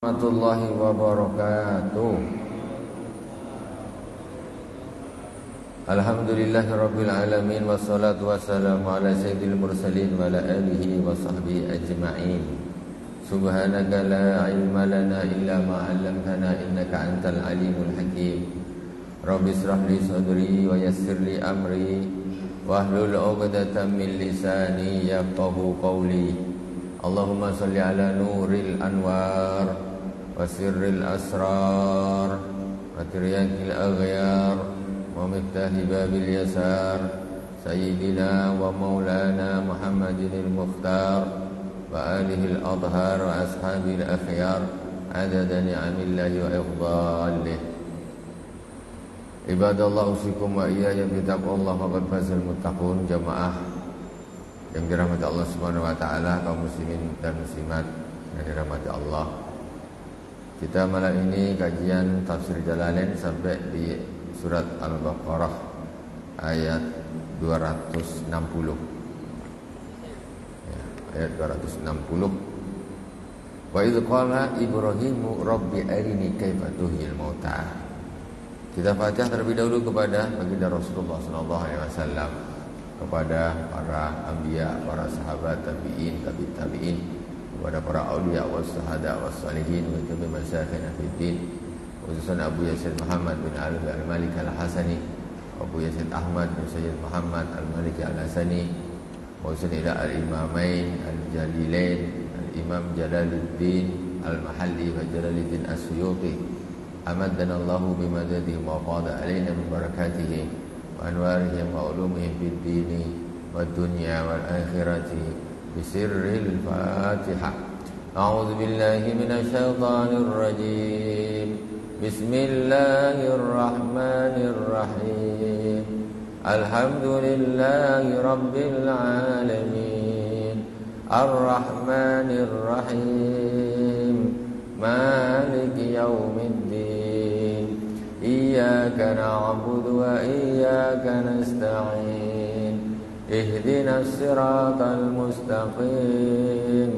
Warahmatullahi wabarakatuh. Alhamdulillahirabbil alamin wassalatu wassalamu ala sayyidil mursalin wa ala alihi wa sahbihi ajma'in. Subhanaka la ilma lana illa ma 'allamtana innaka antal alimul hakim. Rabbi israh li sadri wa yassir li amri wahlul 'uqdatam min lisani yafqahu qawli. Allahumma shalli ala nuril anwar wa sirril asrar wa tiryakil aghyar wa miftahi babil yasar sayyidina wa maulana Muhammadinil Mukhtar wa alihi al-adhar wa ashabil akhyar adada ni'amillahi wa ifdalih. Ibadallah usikum wa iyaya bitaqwallah faqad fazal muttaqun. Jamaah yang dirahmati Allah Subhanahu wa taala, kaum muslimin dan muslimat yang dirahmati Allah. Kita malam ini kajian tafsir Jalalain sampai di surat Al-Baqarah ayat 260. Ya, ayat 260. Wa idz qala Ibrahimu rabbi arini kaifa tuhyil mauta. Kita Fatihah terlebih dahulu kepada baginda Rasulullah sallallahu alaihi wasallam, kepada para anbiya, para sahabat, tabi'in, tabi'in, kepada para auliya was syuhada was salihin wa tabi masyayikhina fid din, khususan Abu Yazid Muhammad bin Ali al-Malik al-Hasani, Abu Yazid Ahmad bin Sayyid Muhammad al-Maliki al-Hasani, khususan ila al-imamain al-jalilain al-imam Jalaluddin al-Mahalli wa Jalaluddin as-Suyuti, amadana Allahu bimadadihi wa qada alaina min barakatihi wa anwarihim wa ulumihim fid dini wad dunya wal akhirati bisirril Fatihah. A'udzu billahi minasy syaithanir rajim. Bismillahirrahmanirrahim. Alhamdulillahi rabbil alamin. Arrahmanir rahim. Maliki yaumiddin. Iyyaka na'budu wa iyyaka nasta'in. اهدنا الصراط المستقيم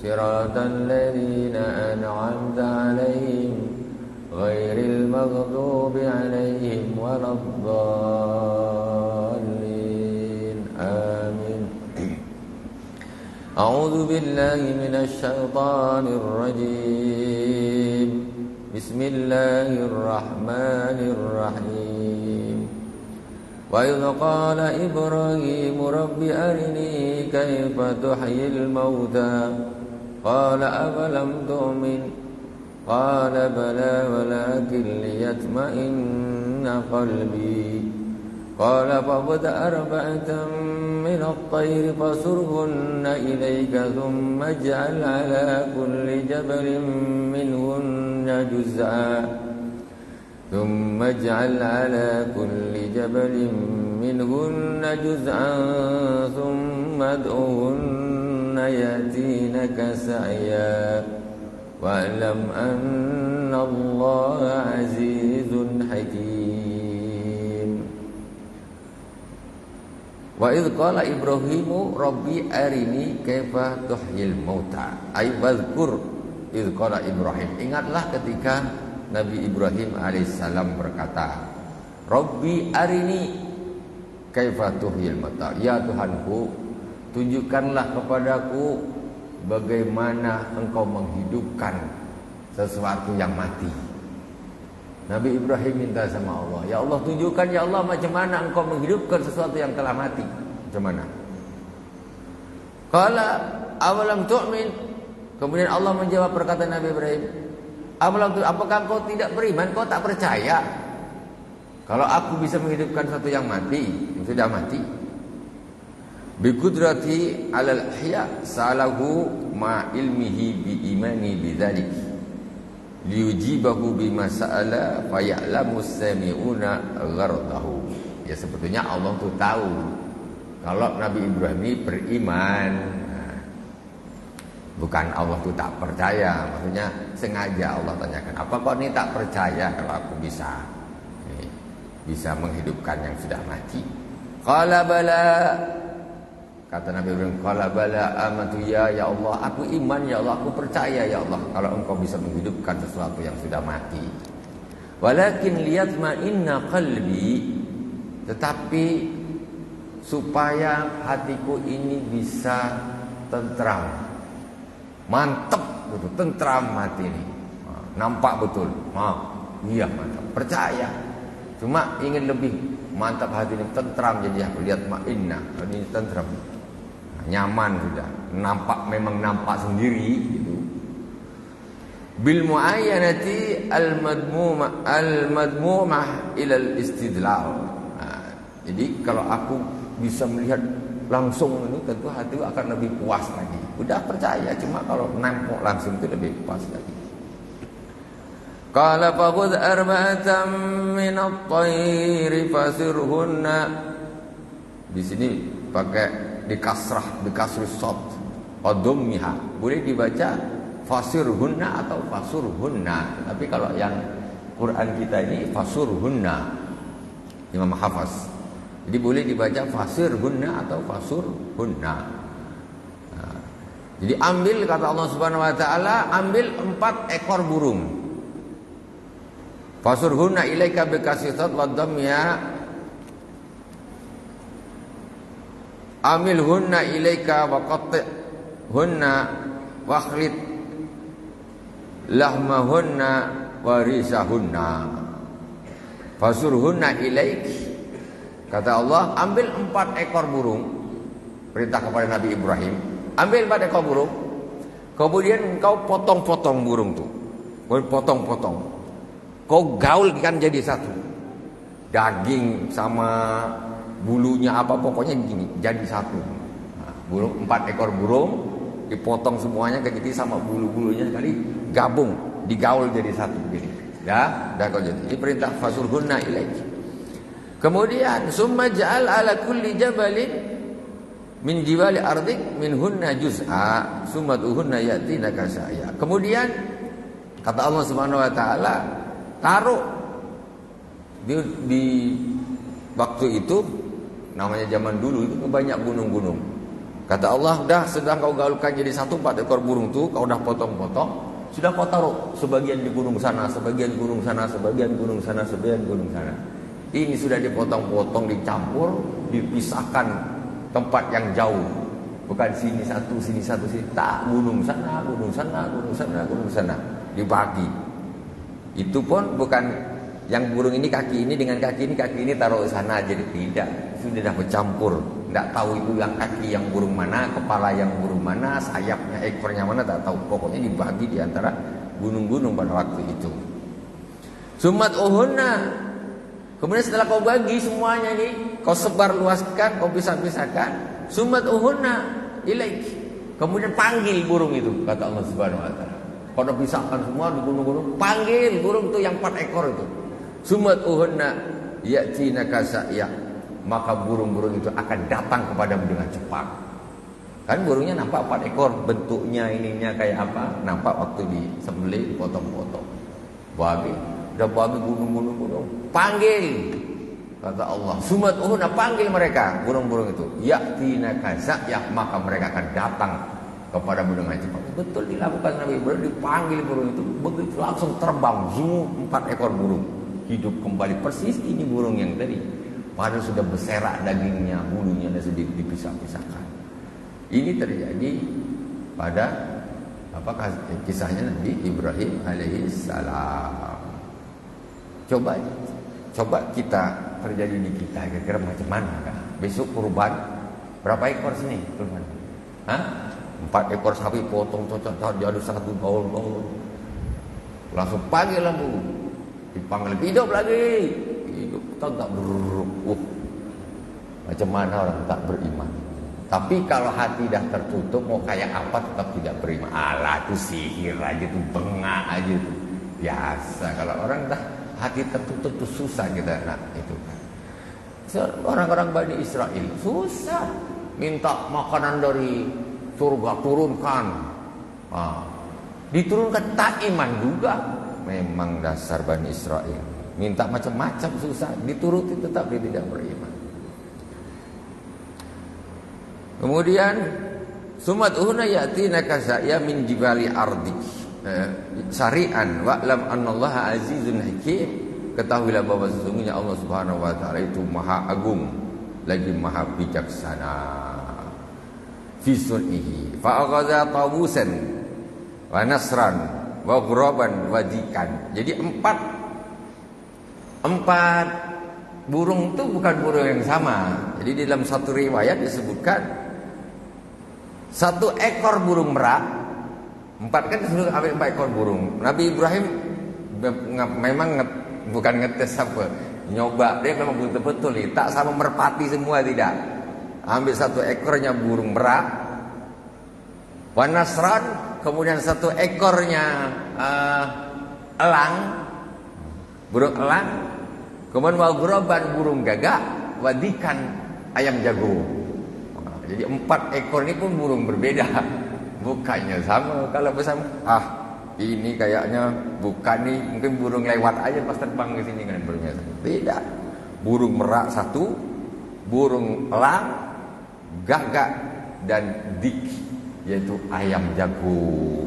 صراط الذين أنعمت عليهم غير المغضوب عليهم ولا الضالين آمين. أعوذ بالله من الشيطان الرجيم. بسم الله الرحمن الرحيم. وإذ قال إبراهيم رب أرني كيف تحيي الموتى قال أفلم تؤمن قال بلى ولكن ليطمئن قلبي قال فخذ أربعة من الطير فصرهن إليك ثم اجعل على كل جبل منهن جزءا ثم اجعل على كل جبل منهن جزءا ثم ادعوهن يأتينك سعيا واعلم أن الله عزيز حكيم. وإذ قال إبراهيم ربي أرني كيف تحيي الموتى أي واذكر إذ قال إبراهيم. Ingatlah ketika Nabi Ibrahim alaihissalam berkata, Rabbi arini kaifa tuhyil mauta. Ya Tuhanku, tunjukkanlah kepadaku bagaimana engkau menghidupkan sesuatu yang mati. Nabi Ibrahim minta sama Allah, ya Allah tunjukkan ya Allah macam mana engkau menghidupkan sesuatu yang telah mati. Macam mana? Qala awalam tu'min. Kemudian Allah menjawab perkataan Nabi Ibrahim, apakah kau tidak beriman? Kau tak percaya kalau aku bisa menghidupkan satu yang mati, yang sudah mati? Bi qudrati 'alal ihya salahu ma ilmihi bi imani bidzalik liyujibahu bima sa'ala fa ya'lamu sami'una ghardahu. Ya sebetulnya Allah tuh tahu kalau Nabi Ibrahim ini beriman. Bukan Allah itu tak percaya, maksudnya sengaja Allah tanyakan, apa kau ini tak percaya kalau aku bisa menghidupkan yang sudah mati? Qala bala. Kata Nabi Ibrahim, qala bala amantu ya Allah, aku iman ya Allah, aku percaya ya Allah kalau engkau bisa menghidupkan sesuatu yang sudah mati. Walakin liyatma'inna qalbi, tetapi supaya hatiku ini bisa tentram, mantap betul, tentram hati ini, nampak betul, iya mantap, percaya, cuma ingin lebih mantap hati ini, tentram, jadi aku lihat ma'inna, ini tentram, nyaman sudah, nampak, memang nampak sendiri gitu. Bil muayyanati al-madmumah ila al-istidlal. Jadi kalau aku bisa melihat langsung ini, tentu hati akan lebih puas lagi. Udah percaya, cuma kalau nampak langsung itu lebih puas lagi. Qala faqud arba'atan min at-tayri fasirhunna. Di sini pakai di kasrus shad qadummiha. Boleh dibaca fasirhunna atau fasurhunna. Tapi kalau yang Quran kita ini fasurhunna, Imam Hafaz. Jadi boleh dibaca fasirhunna atau fasurhunna. Jadi ambil, kata Allah Subhanahu wa taala, ambil 4 ekor burung. Fasurhunna ilaika bikasisat wa dhammya. Amilhunna ilaika wa qatti'-hunna wa khlit lahmahunna wa risahunna. Fasurhunna ilaik. Kata Allah, ambil 4 ekor burung. Perintah kepada Nabi Ibrahim, ambil 4 ekor burung. Kemudian engkau potong-potong burung itu. Kau potong-potong, kau gaulkan jadi satu. Daging sama bulunya apa, pokoknya gini, jadi satu. Burung, 4 ekor burung dipotong semuanya kecil sama bulu-bulunya sekali, gabung, digaul jadi satu begini. Dah kau jadi. Ini perintah fasurhunna ilaik. Kemudian summa ja'al ala kulli jabalin min jibali ardik minhunna juz'a summa tuhunna yatina kasaya. Kemudian kata Allah Subhanahu wa taala, taruh di waktu itu, namanya zaman dulu itu banyak gunung-gunung. Kata Allah, dah sedang kau gaulkan jadi satu 4 ekor burung tuh, kau dah potong-potong, sudah kau taruh sebagian di gunung sana, sebagian gunung sana, sebagian gunung sana, sebagian gunung sana. Ini sudah dipotong-potong, dicampur, dipisahkan tempat yang jauh. Bukan sini satu, sini satu, sini tak, gunung sana, gunung sana, gunung sana, gunung sana, dibagi. Itu pun bukan yang burung ini kaki ini dengan kaki ini taruh di sana aja, tidak. Sudah dah bercampur. Tidak tahu itu yang kaki yang burung mana, kepala yang burung mana, sayapnya, ekornya mana, tak tahu. Pokoknya dibagi di antara gunung-gunung pada waktu itu. Sumat uhunna. Kemudian setelah kau bagi semuanya ini, kau sebar luaskan, kau pisah-pisahkan, sumat uhunna ilaik. Kemudian panggil burung itu, kata Allah Subhanahu wa taala. Kau dah pisahkan semua di gunung-gunung, panggil burung itu yang 4 ekor itu. Sumat uhunna yatina kasaya. Maka burung-burung itu akan datang kepadamu dengan cepat. Kan burungnya nampak 4 ekor, bentuknya ininya kayak apa? Nampak waktu disembelih, potong-potong. Bagi, udah bagi gunung-gunung, panggil, kata Allah. Sumat uhuna, panggil mereka, burung-burung itu. Yatina kasaya, maka mereka akan datang kepadamu dengan cepat. Betul dilakukan Nabi Ibrahim, dipanggil burung itu, begitu langsung terbang, 4 ekor burung hidup kembali persis ini burung yang tadi. Padahal sudah berserak dagingnya, bulunya dan sudah dipisah-pisahkan. Ini terjadi pada kisahnya Nabi Ibrahim alaihissalam. Coba kita terjadi di kita, kira-kira macam mana kah? Besok kurban berapa ekor sini kurban? 4 ekor sapi potong cocok jadi satu gaul. Langsung panggil lampu, dipanggil hidup lagi. Hidup tak beruk. Macam mana orang tak beriman? Tapi kalau hati dah tertutup, mau kayak apa tetap tidak beriman. Alah, itu sihir aja tuh, bengak aja tuh. Biasa kalau orang dah hati tertutup tuh susah kita nak itu kan. Orang-orang Bani Israel susah minta makanan dari surga turunkan. Diturunkan tak iman juga. Memang dasar Bani Israel. Minta macam-macam susah, dituruti tetap dia tidak beriman. Kemudian sumat uhuna yatina kasaya min jibali ardi. Syari'an wa'lam annallaha azizun hakim. Ketahuilah bahwa sesungguhnya Allah Subhanahu wa taala itu Maha Agung lagi Maha Bijaksana. Fi sun'ihi fa aghadha tawusan wa nasran wa ghuraban wa dikan. Jadi empat burung itu bukan burung yang sama. Jadi dalam satu riwayat disebutkan satu ekor burung merak. Empat kan disuruh ambil 4 ekor burung. Nabi Ibrahim memang bukan ngetes apa, nyoba, dia memang betul-betul tak sama merpati semua, tidak. Ambil satu ekornya burung merak, wanasran, kemudian satu ekornya elang, burung elang, kemudian waghraban burung gagak, wadikan ayam jago. Jadi 4 ekor ini pun burung berbeda. Bukannya sama. Kalau bersama, ini kayaknya bukan nih, mungkin burung lewat aja pas terbang ke sini kan burungnya. Tidak. Burung merak satu, burung elang, gagak dan dik, yaitu ayam jago.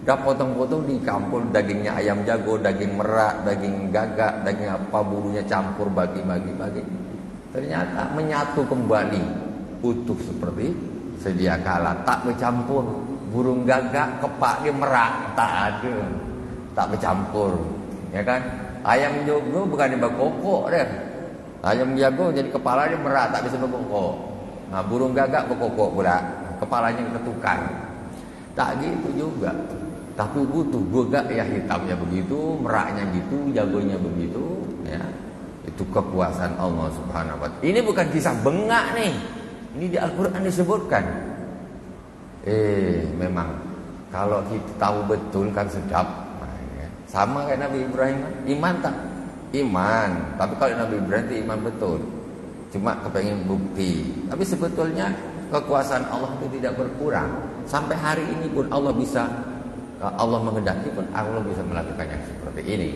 Dah potong-potong di kampung, dagingnya ayam jago, daging merak, daging gagak, daging apa, bulunya campur bagi-bagi. Ternyata menyatu kembali utuh seperti sedia kala, tak bercampur. Burung gagak kepak dia merak, tak ada, tak bercampur, ya kan? Ayam jago bukan dia berkokok deh. Ayam jago jadi kepala dia merak, tak bisa berkokok. Nah, burung gagak berkokok pula, kepalanya ketukan. Tak gitu juga. Tapi butuh gagak ya hitamnya begitu, meraknya gitu, jagonya begitu, ya. Itu kekuasaan Allah Subhanahu wa taala. Ini bukan kisah bengak nih. Ini di Al-Qur'an disebutkan. Memang kalau kita tahu betul kan sedap. Sama kayak Nabi Ibrahim, iman tak? Iman. Tapi kalau Nabi Ibrahim itu iman betul. Cuma kepengen bukti. Tapi sebetulnya kekuasaan Allah itu tidak berkurang. Sampai hari ini pun Allah menghendaki pun Allah bisa melakukan yang seperti ini.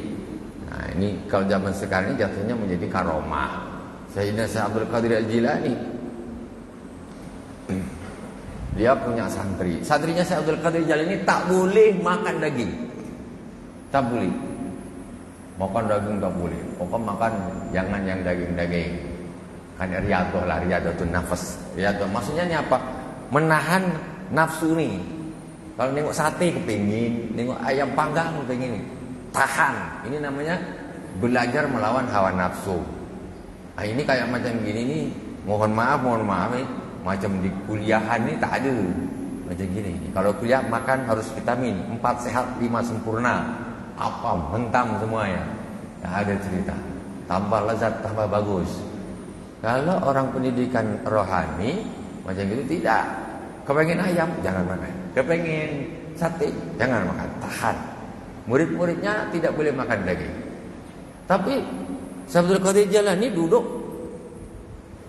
Nah, ini kalau zaman sekarang ini jatuhnya menjadi karomah. Sayyidina Syekh Abdul Qadir Al-Jilani, dia punya santri. Santrinya Syekh Abdul Qadir Al-Jilani tak boleh makan daging. Tak boleh. Makan daging tak boleh. Pokoknya makan jangan yang daging-daging. Kan riyadhah lah, riyadhatul nafas. Riyadhah maksudnya ini apa? Menahan nafsu nih. Kalau nengok sate kepingin, nengok ayam panggang kepingin. Tahan. Ini namanya belajar melawan hawa nafsu. Nah, ini kayak macam gini nih. Mohon maaf nih. Macam di kuliahan ini tak ada. Macam gini. Kalau kuliah makan harus vitamin 4 sehat 5 sempurna. Apa hentam semuanya. Tak ada cerita. Tambah lezat, tambah bagus. Kalau orang pendidikan rohani macam gitu tidak. Kepengen ayam jangan makan. Kepengen sate jangan makan. Tahan. Murid-muridnya tidak boleh makan daging. Tapi Syekh Abdul Qadir Jilani duduk,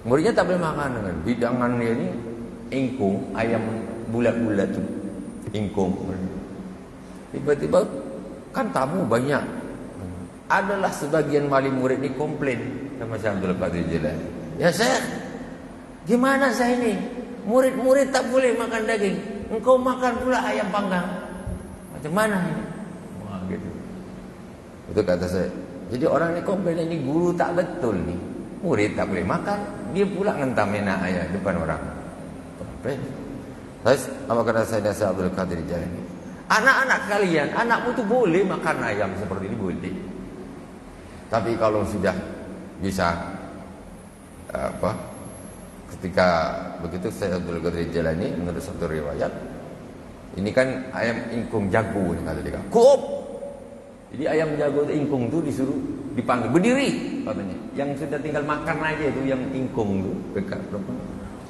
muridnya tak boleh makan dengan bidangannya ini ingkung, ayam bulat-bulat tu ingkung. Tiba-tiba kan tamu banyak. Adalah sebagian wali murid ni komplain sama Syekh Abdul Qadir Jilani. Ya Syekh, gimana saya ini? Murid-murid tak boleh makan daging. Engkau makan pula ayam panggang. Macam mana ini? Wah gitu. Itu kata saya. Jadi orang ni komplain ini guru tak betul ni. Murid tak boleh makan, dia pula ngentam enak ayam depan orang. Komplain. Terus apa kata saya Syekh Abdul Qadir Jilani? Anak-anak kalian, anakmu tu boleh makan ayam seperti ini boleh. Tapi kalau sudah bisa ketika begitu Syekh Abdul Qadir Jilani menurut satu riwayat, ini kan ayam ingkung jago kata dia. Kup. Jadi ayam jago ingkung tu disuruh dipanggil berdiri katanya. Yang sudah tinggal makan aja itu yang ingkung tu dekat berapa?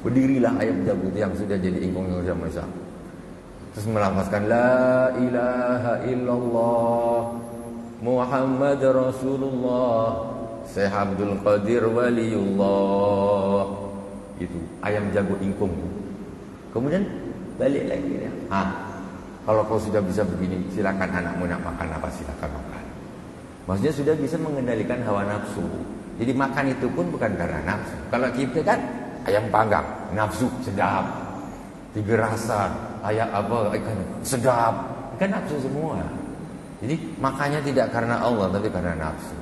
Berdirilah ayam jago itu yang sudah jadi ingkung yang sudah masak. Terus melafazkan la ilaha illallah Muhammad Rasulullah Syekh Abdul Qadir Waliullah. Itu ayam jago ingkung. Kemudian balik lagi dia. Kalau kau sudah bisa begini, silakan anakmu nak makan apa silakan makan. Maksudnya sudah bisa mengendalikan hawa nafsu. Jadi makan itu pun bukan karena nafsu. Kalau kita kan ayam panggang, nafsu, sedap. Tiga rasa, ayam apa, ikan sedap, ikan nafsu semua. Jadi makanya tidak karena Allah tapi karena nafsu.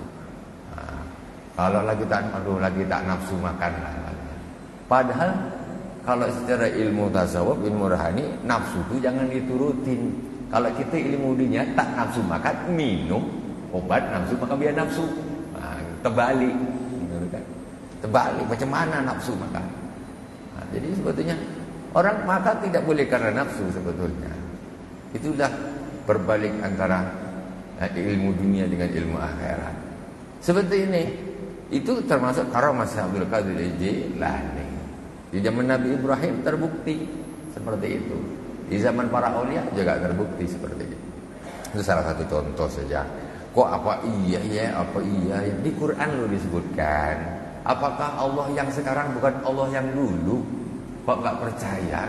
Kalau lagi tak nafsu makanlah. Padahal kalau secara ilmu tasawuf, ilmu rohani, nafsu itu jangan diturutin. Kalau kita ilmu dunia tak nafsu makan, minum obat nafsu maka biar nafsu. Terbalik, terbalik. Macam mana nafsu makan? Jadi sebetulnya orang makan tidak boleh karena nafsu sebetulnya. Itulah berbalik antara ilmu dunia dengan ilmu akhirat. Seperti ini. Itu termasuk karamah Abdul Qadir Jilani. Di zaman Nabi Ibrahim terbukti seperti itu. Di zaman para aulia juga terbukti seperti itu. Itu salah satu contoh saja. Kok apa iya apa iya di Quran lo disebutkan. Apakah Allah yang sekarang bukan Allah yang dulu? Kok nggak percaya?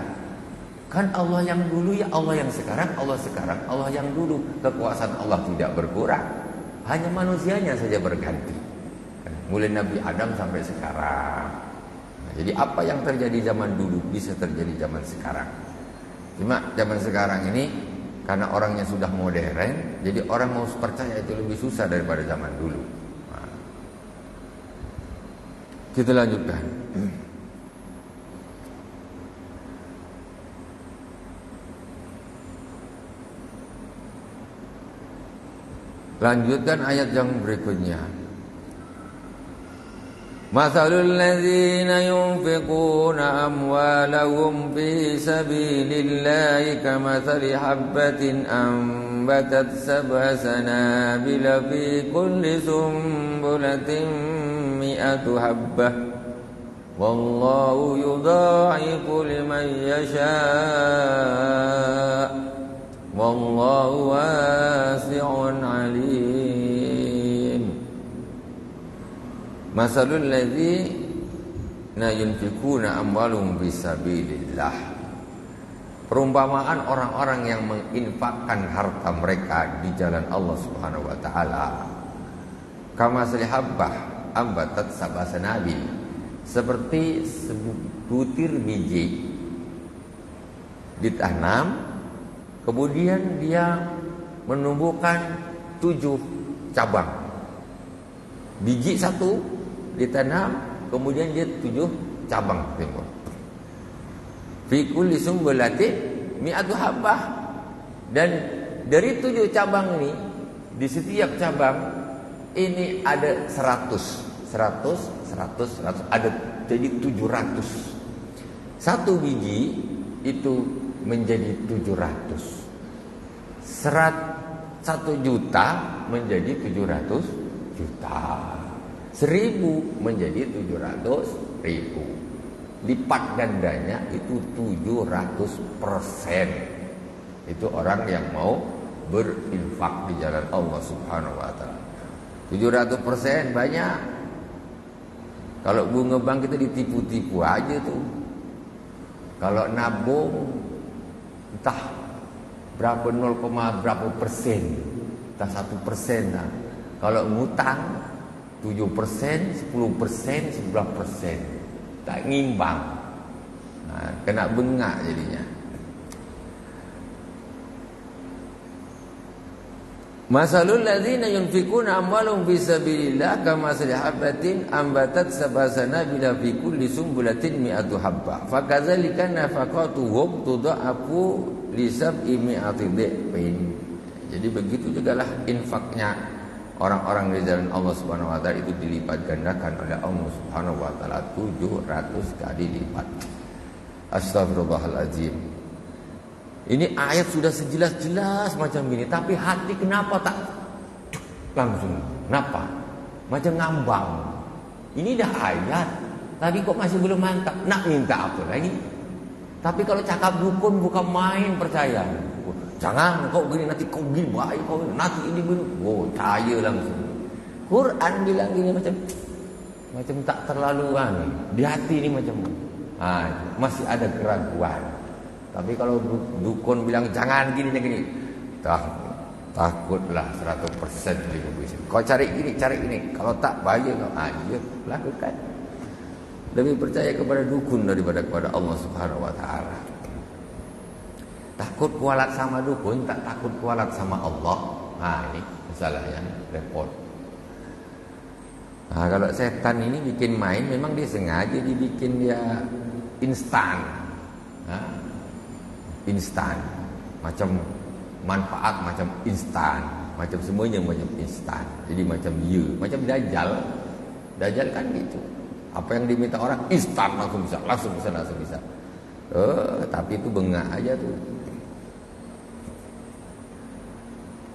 Kan Allah yang dulu ya Allah yang sekarang, Allah sekarang, Allah yang dulu. Kekuasaan Allah tidak berkurang. Hanya manusianya saja berganti. Mulai Nabi Adam sampai sekarang. Jadi apa yang terjadi zaman dulu bisa terjadi zaman sekarang. Cuma zaman sekarang ini karena orangnya sudah modern, jadi orang mau percaya itu lebih susah daripada zaman dulu. Kita lanjutkan. Lanjutkan ayat yang berikutnya. Mathalul ladzina yunfiquna amwalahum fi sabilillahi kamathali habbatin ambatat sab'a sanabila fi kulli sumbulatin mi'atu habbah wallahu yudha'ifu liman yasha' wallahu wasi'un 'alim. Masalul ladzina yunfikuna amwalahum fisabilillah. Perumpamaan orang-orang yang menginfakkan harta mereka di jalan Allah Subhanahu wa taala. Kama salihabbah ambatat sab'a sanabil. Seperti sebutir biji ditanam, kemudian dia menumbuhkan 7 cabang. Biji satu ditanam, kemudian dia 7 cabang timbul. Fi kulli sumbulatin mi'atu habbah. Dan dari 7 cabang ini, di setiap cabang ini ada 100, ada jadi 700. Satu biji itu menjadi 700. 1 juta menjadi 700 juta. 1000 menjadi 700.000. Lipat gandanya itu 700%. Itu orang yang mau berinfak di jalan Allah Subhanahu wa taala. 700% banyak. Kalau bunga bank kita ditipu-tipu aja tuh. Kalau nabung entah berapa 0, berapa persen, entah 1%. Nah. Kalau ngutang 7%, 10%, 11%. Tak ngimbang. Nah, kena bengak jadinya. Masalul ladzina yunfikuna amwalahum fi sabilillah kamathali habbatin ambatat sab'a sanabila fi kulli sumbulatin mi'atu habbah. Fakadzalika nafaqatuhum tudha'afu li sab'i mi'ati dhifin. Jadi begitu jugalah infaknya orang-orang di jalan Allah Subhanahu wa taala itu dilipat gandakan oleh Allah Subhanahu wa taala 700 kali lipat. Astagfirullahaladzim. Ini ayat sudah sejelas-jelas macam ini, tapi hati kenapa tak langsung? Kenapa? Macam ngambang. Ini dah ayat, tapi kok masih belum mantap. Nak minta apa lagi? Tapi kalau cakap dukun bukan main, percaya. Jangan kau gini, nanti kau gini baik kau, nanti ini begini. Oh, percaya langsung. Quran bilang gini macam tak terlalu di hati ini macam masih ada keraguan. Tapi kalau dukun bilang jangan gini, takutlah 100% bisa. Kau cari ini. Kalau tak bahaya kau, iya lakukan. Lebih percaya kepada dukun daripada kepada Allah Subhanahu wa taala. Takut kualat sama dukun, tak takut kualat sama Allah. Nah, ini masalahnya repot. Nah, kalau setan ini bikin main, memang dia sengaja dibikin dia instan. Nah, instan. Macam manfaat macam instan, macam semuanya macam instan. Jadi macam dia, macam Dajjal. Dajjal kan gitu. Apa yang diminta orang instan langsung bisa, langsung bisa. Tapi itu bengak aja tuh.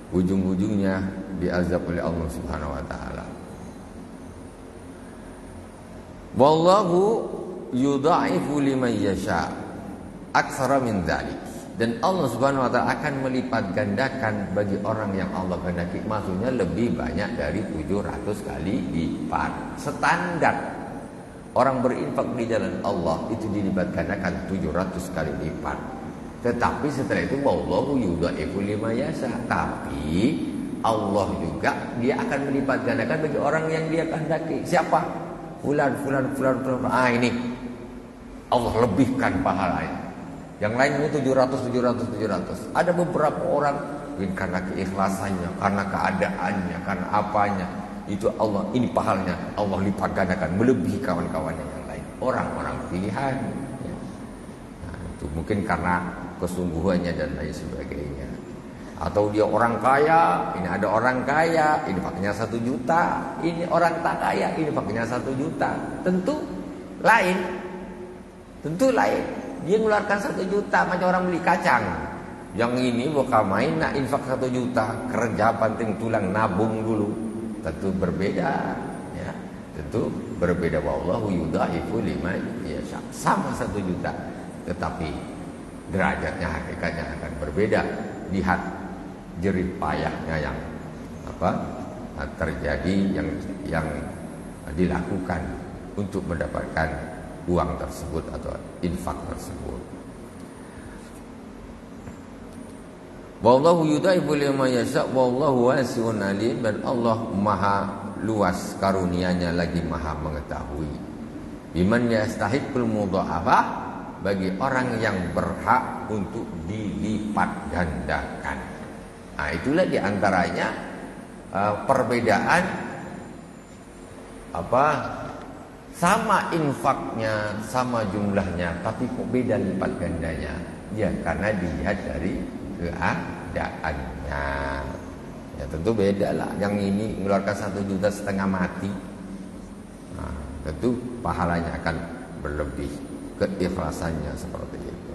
Ujung-ujungnya diazab oleh Allah Subhanahu wa taala. Wallahu yudha'ifu liman yasha aktsara min dzalik. Dan Allah Subhanahu wa taala akan melipat gandakan bagi orang yang Allah kehendaki, maksudnya lebih banyak dari 700 kali lipat. Standar orang berinfak di jalan Allah itu dilipat gandakan 700 kali lipat. Tetapi setelah itu wallahu yudha'ifu liman yasha. Tapi Allah juga dia akan melipat gandakan bagi orang yang dia kehendaki. Siapa? Fulan. Ini Allah lebihkan pahalanya. Yang lain ini 700. Ada beberapa orang karena keikhlasannya, karena keadaannya, karena apanya, itu Allah, ini pahalanya Allah lipat gandakan melebihi kawan-kawannya yang lain. Orang-orang pilihan ya. Nah, itu mungkin karena kesungguhannya dan lain sebagainya. Atau dia orang kaya, ini ada orang kaya, ini pakainya 1 juta. Ini orang tak kaya, ini pakainya 1 juta. Tentu lain. Dia mengeluarkan 1 juta macam orang beli kacang. Yang ini bukan main nak infak 1 juta, kerja banting tulang nabung dulu. Tentu berbeda, ya. Tentu berbeda. Wallahu yudha'ifu liman yasha. Sama 1 juta, tetapi derajatnya hakikatnya akan berbeda. Lihat jerih payahnya yang terjadi, yang dilakukan untuk mendapatkan uang tersebut atau infak tersebut. Wallahu yudha'ifu liman yasha wallahu wasi'un alim. Dan Allah maha luas karunia-Nya lagi maha mengetahui. Biman yastahiqul mudha'afah, bagi orang yang berhak untuk dilipat gandakan. Nah, itulah diantaranya perbedaan sama infaknya, sama jumlahnya, tapi kok beda lipat gandanya? Ya, karena dilihat dari keadaannya. Ya, tentu beda lah. Yang ini mengeluarkan 1,5 juta mati. Nah, tentu pahalanya akan berlebih, keikhlasannya seperti itu.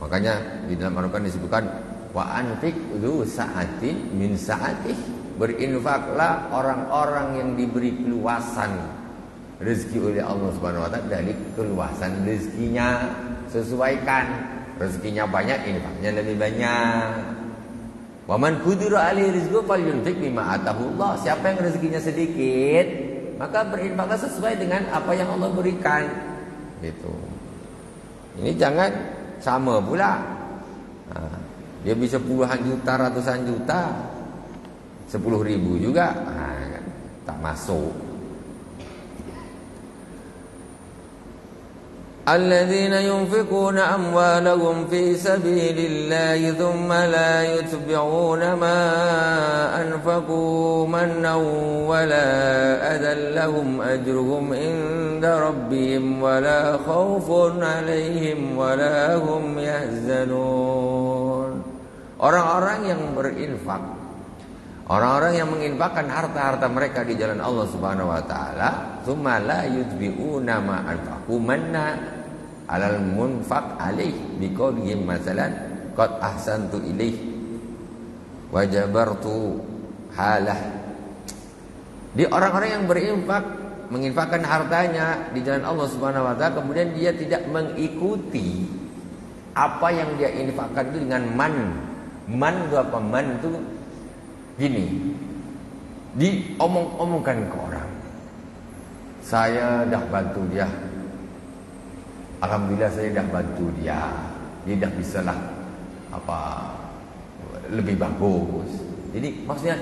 Makanya di dalam Al-Quran disebutkan wa anfiq dzu sa'atin min sa'atih. Berinfaklah orang-orang yang diberi keluasan rezeki oleh Allah Subhanahu wa taala dari keluasan rezekinya. Sesuaikan, rezekinya banyak, infaknya lebih banyak. Wa man qudira alaihi rizqu falyunfiq mimma atahu Allah. Siapa yang rezekinya sedikit, maka berinfaklah sesuai dengan apa yang Allah berikan. Gitu. Ini jangan sama pula. Nah, dia bisa puluhan juta, ratusan juta, 10.000 juga, nah, kan, tak masuk. Alladzina yunfiquna amwalahum fi sabilillahi thumma la yutbi'una ma anfaqu mannan wa la adan lahum ajruhum inda rabbihim wa la khawfun 'alaihim wa la hum yahzanun. Orang-orang yang berinfak, orang-orang yang menginfakkan harta-harta mereka di jalan Allah Subhanahu wa taala, thumma la yutbi'una ma anfaqu manna alal munfaq alaih biqaulihim masalan qad ahsantu ilaih wa jabartu halah. Di orang-orang yang berinfak, menginfakkan hartanya di jalan Allah Subhanahu wa taala, kemudian dia tidak mengikuti apa yang dia infakkan itu dengan man. Man itu apa? Man itu gini, diomong-omongkan ke orang. Saya dah bantu dia, alhamdulillah saya dah bantu dia, dia dah bisalah lebih bagus. Jadi maksudnya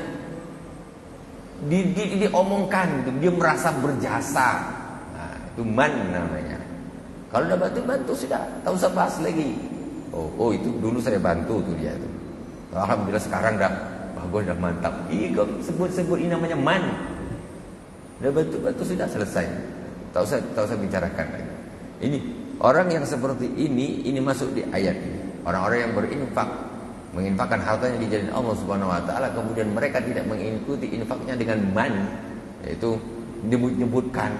diomongkan, dia merasa berjasa. Nah, Itu man namanya. Kalau udah bantu sudah, tak usah bahas lagi. Oh itu dulu saya bantu tuh dia itu. Alhamdulillah sekarang dah bagus, dah mantap. Kok sebut ini namanya man. Udah bantu sudah selesai. Tak usah bicarakan lagi. Ini orang yang seperti ini masuk di ayat ini. Orang-orang yang berinfak, menginfakkan hartanya di jalan Allah Subhanahu wa taala, kemudian mereka tidak mengikuti infaknya dengan man, yaitu menyebutkan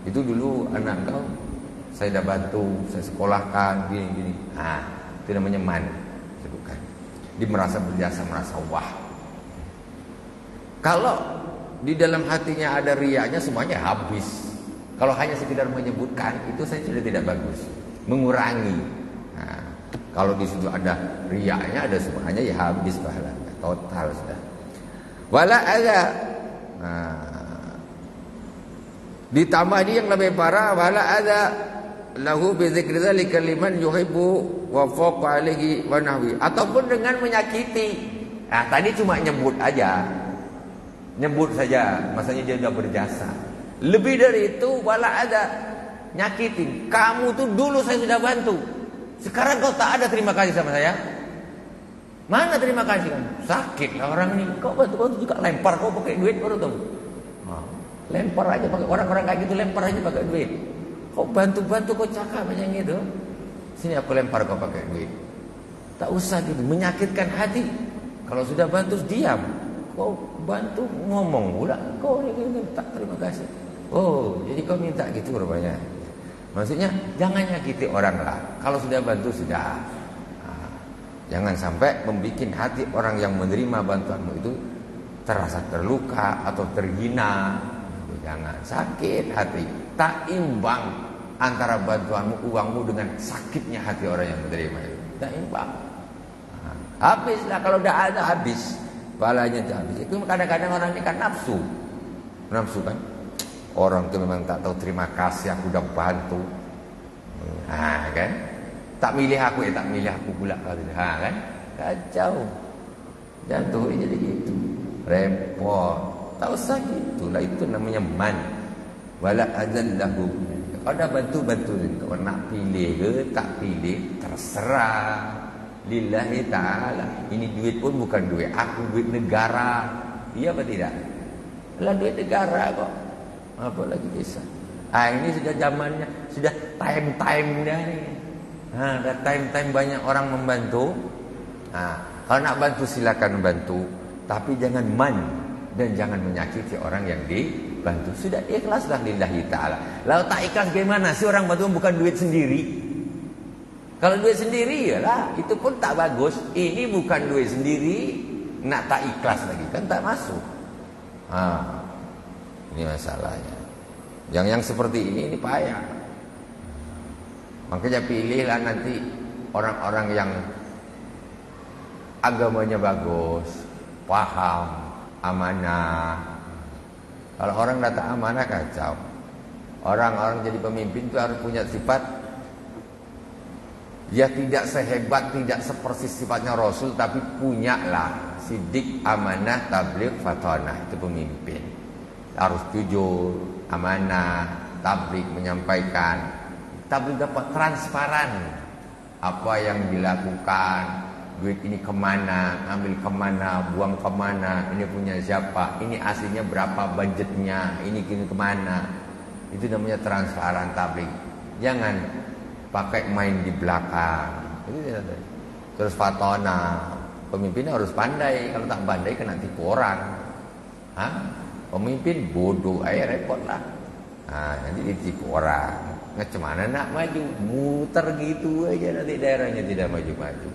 itu dulu anak kau saya dah bantu, saya sekolahkan gini. Itu namanya man, sebutkan. Dia merasa berjasa, merasa wah. Kalau di dalam hatinya ada riaknya, semuanya habis. Kalau hanya sekedar menyebutkan, itu saya sudah tidak bagus, mengurangi. Kalau di situ ada riaknya, ada semuanya, ya habis pahalanya, total sudah. Wala ada. Ditambah dia yang lebih parah, wala ada lahu bi dzikri dzalika liman yuhibbu wa faqa alaihi wa nahwi, ataupun dengan menyakiti. Tadi cuma nyebut aja. Nyebut saja, maksudnya dia sudah berjasa. Lebih dari itu, wala ada nyakitin. Kamu tuh dulu saya sudah bantu. Sekarang kau tak ada terima kasih sama saya. Mana terima kasih kamu? Sakit lah orang ini. Kau bantu juga lempar kau pakai duit baru tahu. Lempar aja pakai, orang-orang kayak gitu lempar aja pakai duit. Kau bantu kau cakap macam itu. Sini aku lempar kau pakai duit. Tak usah gitu, menyakitkan hati. Kalau sudah bantu diam. Kau bantu ngomong pula. Kau ini tak terima kasih. Jadi kau minta gitu rupanya. Maksudnya jangan nyakiti orang lah. Kalau sudah bantu sudah. Jangan sampai membuat hati orang yang menerima bantuanmu itu terasa terluka atau terhina. Jangan, sakit hati. Tak imbang antara bantuanmu, uangmu dengan sakitnya hati orang yang menerima itu. Tak imbang. Habislah, kalau dah ada habis. Balanya itu habis. Itu kadang-kadang orang ini kan nafsu kan. Orang itu memang tak tahu terima kasih, aku udah bantu. Kan? Tak milih aku pula kan? Kacau. Jatuh jadi gitu. Repot. Tak usah gitu lah, itu namanya man. Wala adzallahu. Kalau dah bantu. Kalau nak pilih ke tak pilih, terserah. Lillahi ta'ala. Ini duit pun bukan duit aku, duit negara. Iya apa tidak? Lah duit negara kok. Apa lagi bisa? Ini sudah zamannya, sudah time dari. Dah time banyak orang membantu. Kalau nak bantu silakan bantu, tapi jangan man dan jangan menyakiti orang yang dibantu. Sudah ikhlaslah lillahi ta'ala. Kalau tak ikhlas gimana? Si orang bantu bukan duit sendiri. Kalau duit sendiri yalah, itu pun tak bagus. Ini bukan duit sendiri, nak tak ikhlas lagi kan tak masuk. Ini masalahnya. Yang seperti ini payah. Makanya pilihlah nanti orang-orang yang agamanya bagus, paham, amanah. Kalau orang datang amanah kacau. Orang-orang jadi pemimpin itu harus punya sifat. Ya tidak sehebat, tidak sepersis sifatnya Rasul, tapi punyalah sidik, amanah, tabligh, fatanah. Itu pemimpin. Harus jujur, amanah, tabligh, menyampaikan. Tabligh dapat transparan. Apa yang dilakukan, duit ini kemana, ambil kemana, buang kemana, ini punya siapa, ini aslinya berapa budgetnya, ini kemana. Itu namanya transparan tabligh. Jangan pakai main di belakang. Terus fatona, pemimpinnya harus pandai. Kalau tak pandai kena tipu orang. Pemimpin bodoh, repot lah. Nanti ditipu orang. Gimana nak maju? Muter gitu aja, nanti daerahnya tidak maju-maju.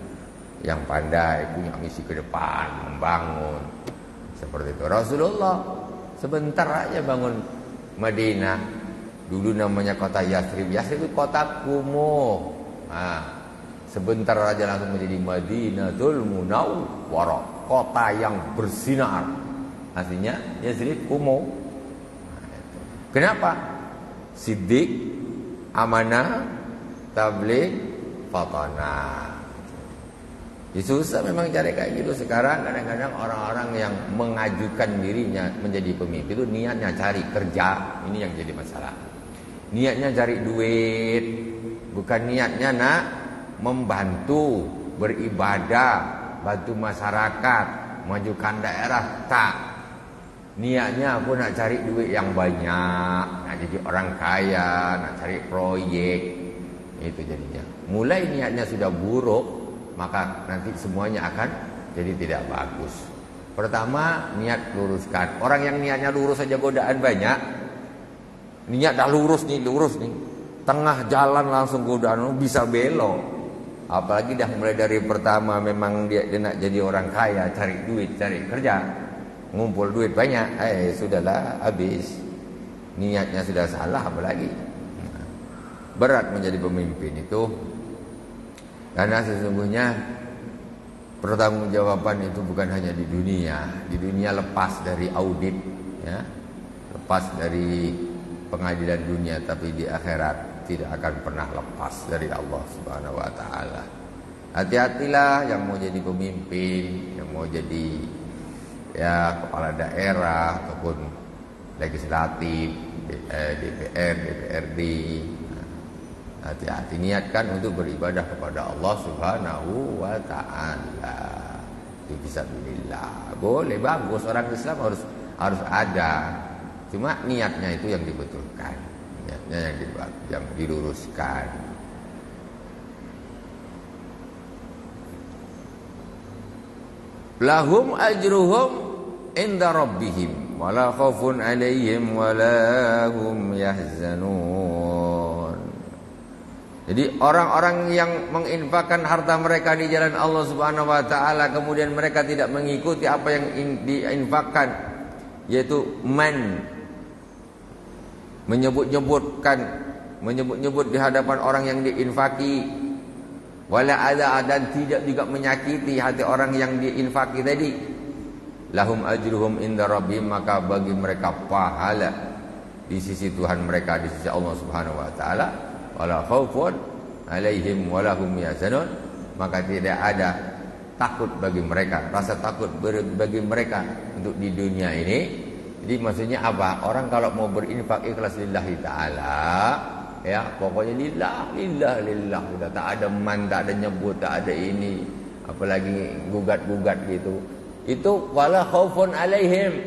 Yang pandai punya misi ke depan, membangun. Seperti itu. Rasulullah sebentar aja bangun Madinah. Dulu namanya kota Yathrib. Yathrib itu kota kumuh. Sebentar aja langsung menjadi Madinatul Munawwarah, kota yang bersinar. Artinya Yathrib kumuh. Kenapa? Siddiq, amanah, tabligh, fatanah. Susah memang cari kayak gitu. Sekarang kadang-kadang orang-orang yang mengajukan dirinya menjadi pemimpin itu niatnya cari kerja. Ini yang jadi masalah. Niatnya cari duit, bukan niatnya nak membantu, beribadah, bantu masyarakat, majukan daerah. Tak. Niatnya aku nak cari duit yang banyak, nak jadi orang kaya, nak cari proyek. Itu jadinya. Mulai niatnya sudah buruk, maka nanti semuanya akan jadi tidak bagus. Pertama, niat luruskan. Orang yang niatnya lurus saja godaan banyak. Niat dah lurus nih. Tengah jalan langsung godaan bisa belok. Apalagi dah mulai dari pertama memang dia nak jadi orang kaya, cari duit, cari kerja, ngumpul duit banyak. Sudahlah habis. Niatnya sudah salah apalagi. Berat menjadi pemimpin itu. Karena sesungguhnya pertanggungjawaban itu bukan hanya di dunia. Di dunia lepas dari audit, ya, lepas dari pengadilan dunia, tapi di akhirat tidak akan pernah lepas dari Allah Subhanahu wa taala. Hati-hatilah yang mau jadi pemimpin, yang mau jadi ya kepala daerah ataupun legislatif, DPR, DPRD. Hati-hati, niatkan untuk beribadah kepada Allah Subhanahu wa taala. Itu fisabilillah. Boleh, bagus, orang Islam harus ada. Cuma niatnya itu yang dibetulkan. Niatnya yang diluruskan. Lahum ajruhum inda rabbihim wala khaufun alaihim wala hum yahzanun. Jadi orang-orang yang menginfakkan harta mereka di jalan Allah Subhanahu wa taala kemudian mereka tidak mengikuti apa yang diinfakkan, yaitu menyebut-nyebut di hadapan orang yang diinfaki, wala adza, dan tidak juga menyakiti hati orang yang diinfaki tadi. Lahum ajruhum inda rabbihim, maka bagi mereka pahala di sisi Tuhan mereka, di sisi Allah Subhanahu wa taala. Wala khaufun alaihim wala hum yahzanun, maka tidak ada takut bagi mereka, rasa takut bagi mereka untuk di dunia ini. Jadi maksudnya apa? Orang kalau mau berinfak ikhlas lillahi ta'ala, ya pokoknya lillah, udah tak ada tak ada nyebut, tak ada ini, apalagi gugat-gugat gitu. Itu wala khaufun alaihim.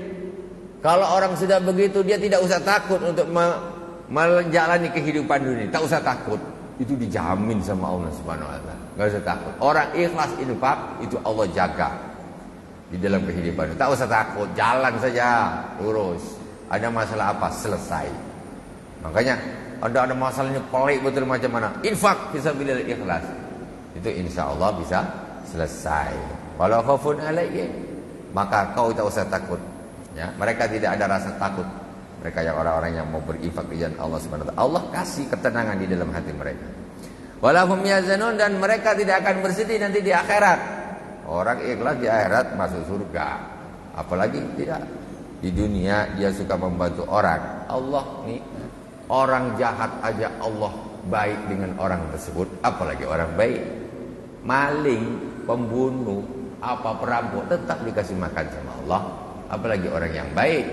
Kalau orang sudah begitu, dia tidak usah takut untuk menjalani kehidupan dunia, tak usah takut. Itu dijamin sama Allah Subhanahu wa taala. Enggak usah takut. Orang ikhlas infak itu Allah jaga di dalam kehidupan. Tak usah takut, jalan saja lurus. Ada masalah apa? Selesai. Makanya ada masalahnya pelik betul macam mana? Infak fisabilillah ikhlas. Itu insyaallah bisa selesai. Walau khaufun alaihim, maka kau tak usah takut. Ya, mereka tidak ada rasa takut. Mereka yang orang-orang yang mau berinfak di jalan Allah Subhanahu wa taala, Allah kasih ketenangan di dalam hati mereka. Walahum yazanun, dan mereka tidak akan bersedih nanti di akhirat. Orang ikhlas di akhirat masuk surga. Apalagi tidak di dunia dia suka membantu orang. Allah nih, orang jahat aja Allah baik dengan orang tersebut, apalagi orang baik. Maling, pembunuh, perampok tetap dikasih makan sama Allah, apalagi orang yang baik.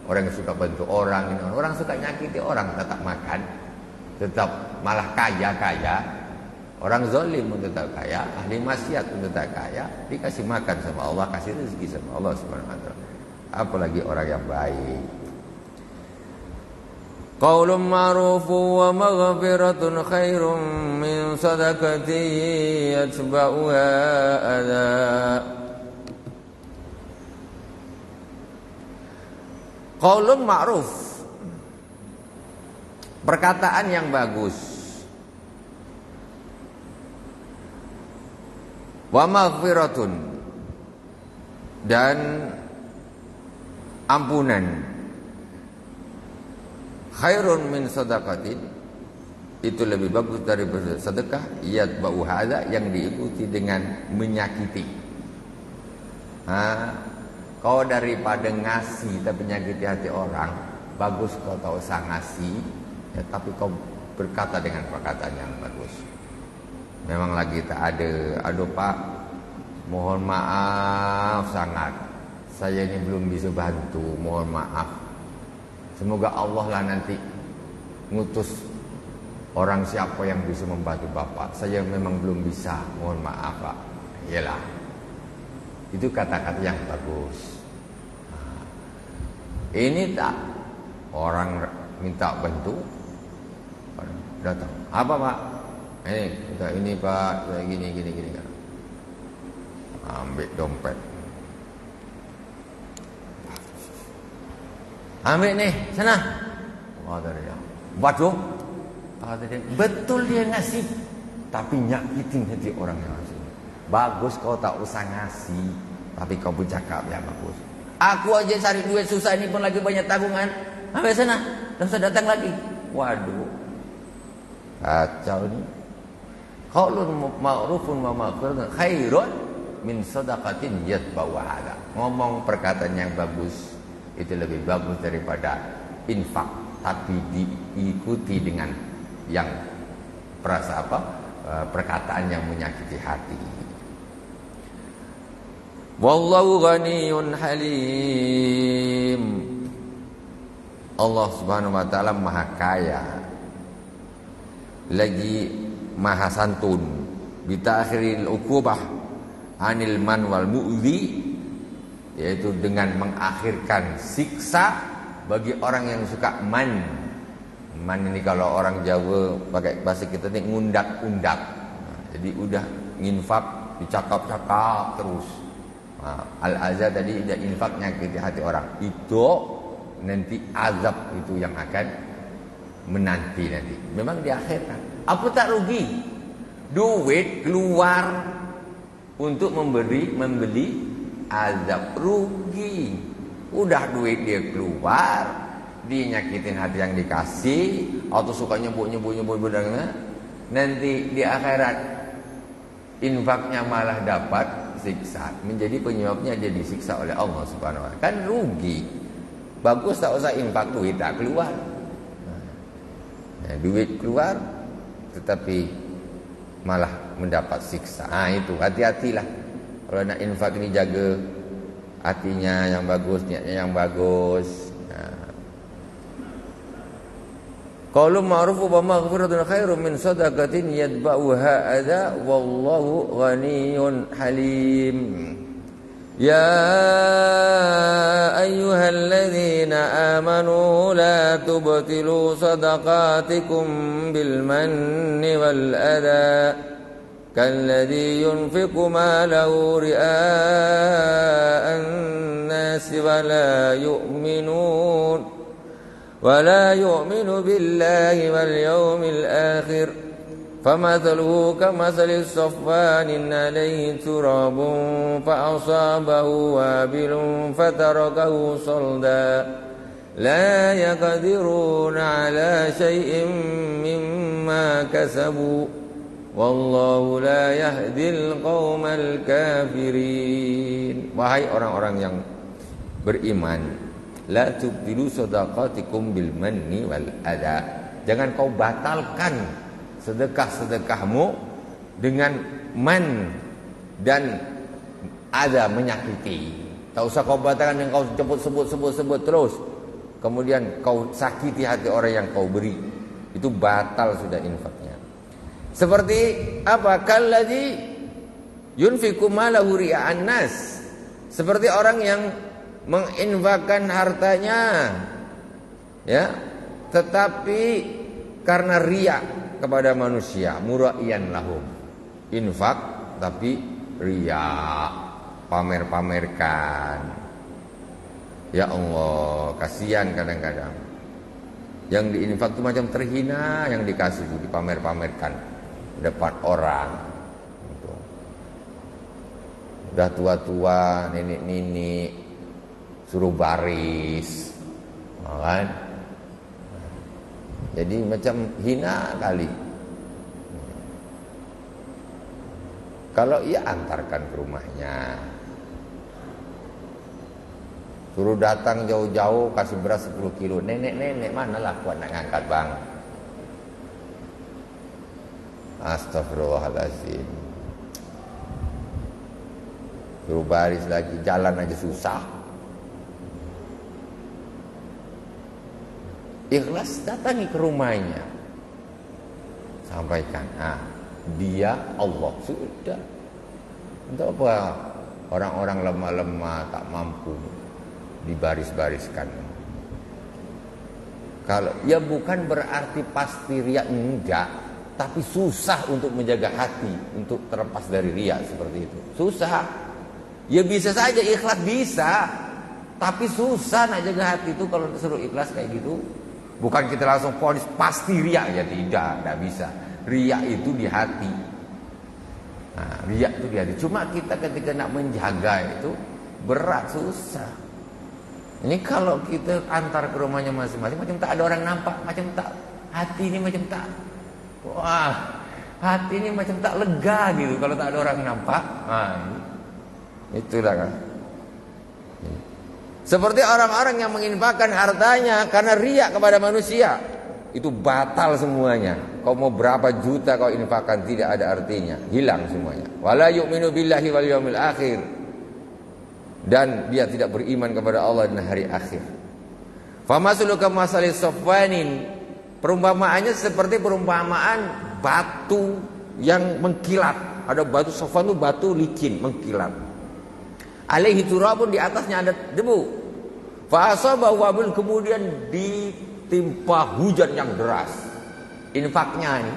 Orang yang suka bantu orang suka nyakiti orang, tetap makan, tetap malah kaya. Orang zalim pun tetap kaya, ahli maksiat pun tetap kaya, dikasih makan sama Allah, kasih rezeki sama Allah Subhanahu wa taala. Apalagi orang yang baik. Qaulun ma'rufun wa maghfiratun khairum min sadaqati yatba'uha adza. Qaulun ma'ruf, perkataan yang bagus, wa maghfiratun, dan ampunan, khairun min sadaqatin, itu lebih bagus dari bersedekah, yatba'u hadza, yang diikuti dengan menyakiti. Kau daripada ngasih tapi menyakiti hati orang, bagus kau tak usah ngasih, ya, tapi kau berkata dengan perkataan yang bagus. memang lagi tak ada. Aduh Pak, mohon maaf sangat, saya ini belum bisa bantu, mohon maaf. Semoga Allah lah nanti ngutus orang siapa yang bisa membantu Bapak. Saya memang belum bisa, mohon maaf Pak. Iyalah, itu kata-kata yang bagus. Nah, ini tak orang minta bantu, datang. Apa Pak? Ini Pak, gini. Ambil dompet. Ambil nih, sana. Kata dia, waduh. Kata dia, betul dia ngasih, tapi nyakitin hati orang yang ngasih. Bagus kau tak usah ngasih, tapi kau bercakap ya bagus. Aku aja cari duit susah ini pun lagi banyak tabungan. Ambil sana, dan usah datang lagi. Waduh, kacau ni. Qaulun ma'rufun wa maghfirun khairun min shadaqatin yatba'u hadha. Ngomong perkataan yang bagus itu lebih bagus daripada infak tapi diikuti dengan yang perkataan yang menyakiti hati. Wallahu ghaniyyun halim. Allah Subhanahu wa taala Maha Kaya, lagi Maha Santun. Bitakhiril uqubah anil man wal mu'dhi, yaitu dengan mengakhirkan siksa bagi orang yang suka man. Man ini kalau orang Jawa pakai bahasa kita ni ngundak-undak. Jadi udah nginfak dicakap-cakap terus. Al-azab tadi dia infak nyakiti hati orang. Itu nanti azab itu yang akan menanti nanti. Memang diakhirkan. Apa tak rugi? Duit keluar untuk membeli azab, rugi. Udah duit dia keluar, dia nyakitin hati yang dikasih, atau suka nyebut bedangnya. Nanti di akhirat infaknya malah dapat siksa, menjadi penyebabnya jadi siksa oleh Allah Subhanahu wa taala. Kan rugi. Bagus tak usah infak, duit tak keluar. Duit keluar tetapi malah mendapat siksa. Itu hati-hatilah. Kalau nak infak ini jaga hatinya yang bagus, niatnya yang bagus. Qaulun ma'rufun wa maghfiratun khairum min shadaqatin yatba'uha adza wallahu ghaniyyun halim. Ya ayyuhalladzina amanu la tubtilu sadaqatikum bil manni wal adha kalladzi yunfiqu malahu ria'an nasi wa la yu'minu billahi wal yawmil akhir فمثله كمثل الصفوان عليه تراب فأصابه وابل فتركه صلدا لا يقدرون على شيء مما كسبوا والله لا يهدي القوم الكافرين. Wahai orang-orang yang beriman, la tubtilu shadaqatikum bil manni wal adha. Jangan kau batalkan sedekah-sedekahmu dengan man dan ada menyakiti. Tak usah kau batalkan dengan kau sebut terus. Kemudian kau sakiti hati orang yang kau beri. Itu batal sudah infaknya. Seperti apa? Kalladzi yunfiqu malahu ria'an nas. Seperti orang yang menginfakkan hartanya, ya, tetapi karena riya kepada manusia, muraiyan lahum. Infak tapi riya, pamer-pamerkan. Ya Allah, kasihan kadang-kadang. Yang diinfak itu macam terhina, yang dikasih itu dipamer-pamerkan depan orang. Gitu. Udah tua-tua, nenek-nenek, suruh baris, kan? Jadi macam hina kali. Kalau ia antarkan ke rumahnya, suruh datang jauh-jauh, kasih beras 10 kilo. Nenek-nenek manalah kuat nak ngangkat bang. Astagfirullahaladzim. Suruh baris lagi, jalan aja susah. Ikhlas, datangi ke rumahnya, sampaikan, dia Allah, sudah. Untuk apa orang-orang lemah-lemah tak mampu dibaris-bariskan? Kalau ya bukan berarti pasti riya, enggak, tapi susah untuk menjaga hati untuk terlepas dari riya seperti itu. Susah. Ya bisa saja ikhlas, bisa, tapi susah nak jaga hati itu kalau disuruh ikhlas kayak gitu. Bukan kita langsung vonis pasti riya, ya tidak bisa. Riya itu di hati. Nah, riya itu di hati. Cuma kita ketika nak menjaga itu berat, susah. Ini kalau kita antar ke rumahnya masing-masing, macam tak ada orang nampak, macam tak, hati ini macam tak, wah, hati ini macam tak lega gitu kalau tak ada orang nampak. Itulah kan. Seperti orang-orang yang menginfakkan hartanya karena riya kepada manusia, itu batal semuanya. Kau mau berapa juta kau infakkan tidak ada artinya, hilang semuanya. Wala yu'minu billahi wal yawmil akhir, dan dia tidak beriman kepada Allah dan hari akhir. Famasulu kamasali safwanin, perumpamaannya seperti perumpamaan batu yang mengkilat. Ada batu safwan itu batu licin mengkilat. Alaihi turabun, di atasnya ada debu. Fa asabahu wabil, kemudian ditimpa hujan yang deras. Infaknya ini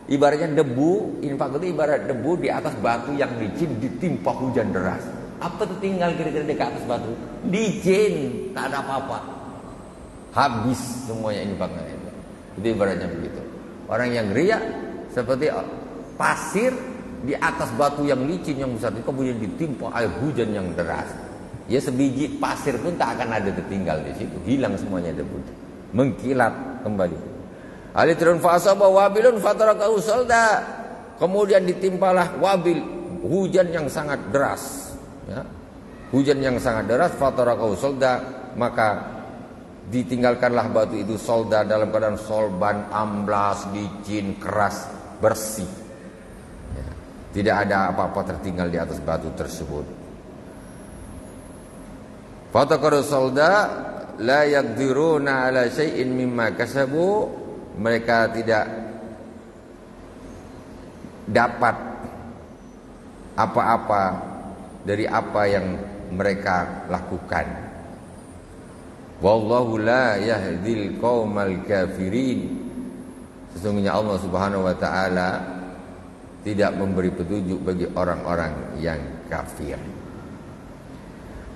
ibaratnya debu, infak itu ibarat debu di atas batu yang licin ditimpa hujan deras. Apa tuh tinggal kira-kira di atas batu? Licin, tak ada apa-apa. Habis semuanya infaknya itu. Itu ibaratnya begitu. Orang yang riya seperti pasir di atas batu yang licin yang besar itu kemudian ditimpa air hujan yang deras. Ya sebiji pasir pun tak akan ada tertinggal di situ, hilang semuanya debu, mengkilat kembali. Alitrun fasaba wabilun fatarakahu salda, kemudian ditimpalah wabil, hujan yang sangat deras, ya. Hujan yang sangat deras, fatarakahu salda, maka ditinggalkanlah batu itu solda dalam keadaan solban, amblas, licin, keras, bersih. Tidak ada apa-apa tertinggal di atas batu tersebut. Fataqaru solda la yaqdiruna ala syai'in mimma kasabu, mereka tidak dapat apa-apa dari apa yang mereka lakukan. Wallahu la yahdil qaumal kafirin, sesungguhnya Allah Subhanahu wa taala tidak memberi petunjuk bagi orang-orang yang kafir.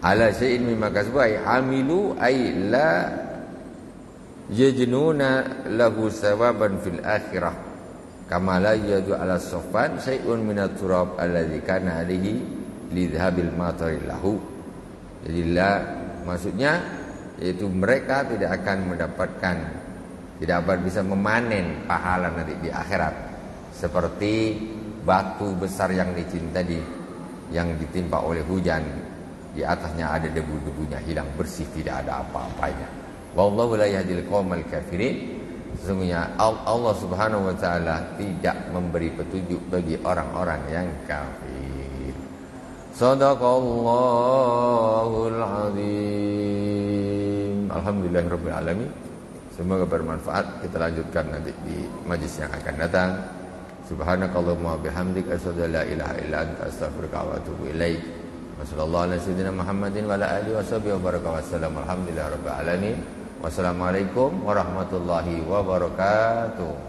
Ala syai'in mimma kasabu ay amilu ay la yajnuna lahu sawaban fil akhirah kama la yadu ala safan syai'un minat turab alladzi kana alaihi lidhabil matari lahu. Jadi la maksudnya yaitu mereka tidak akan mendapatkan, tidak akan bisa memanen pahala nanti di akhirat seperti batu besar yang licin tadi yang ditimpa oleh hujan, di atasnya ada debu-debunya, hilang bersih, tidak ada apa-apanya. Wallahu la yahdil qaumal kafirin, sesungguhnya Allah Subhanahu wa taala tidak memberi petunjuk bagi orang-orang yang kafir. Shadaqallahul azim. Alhamdulillahirabbil alamin. Semoga bermanfaat. Kita lanjutkan nanti di majlis yang akan datang. Subhanakallahumma bihamdika asyhadu an la ilaha illa anta astaghfiruka wa atubu ilaik. Wassallallahu ala sayyidina Muhammadin wa ala alihi washabihi wa baraka wasallam. Alhamdulillahirabbil alamin. Wassalamualaikum warahmatullahi wabarakatuh.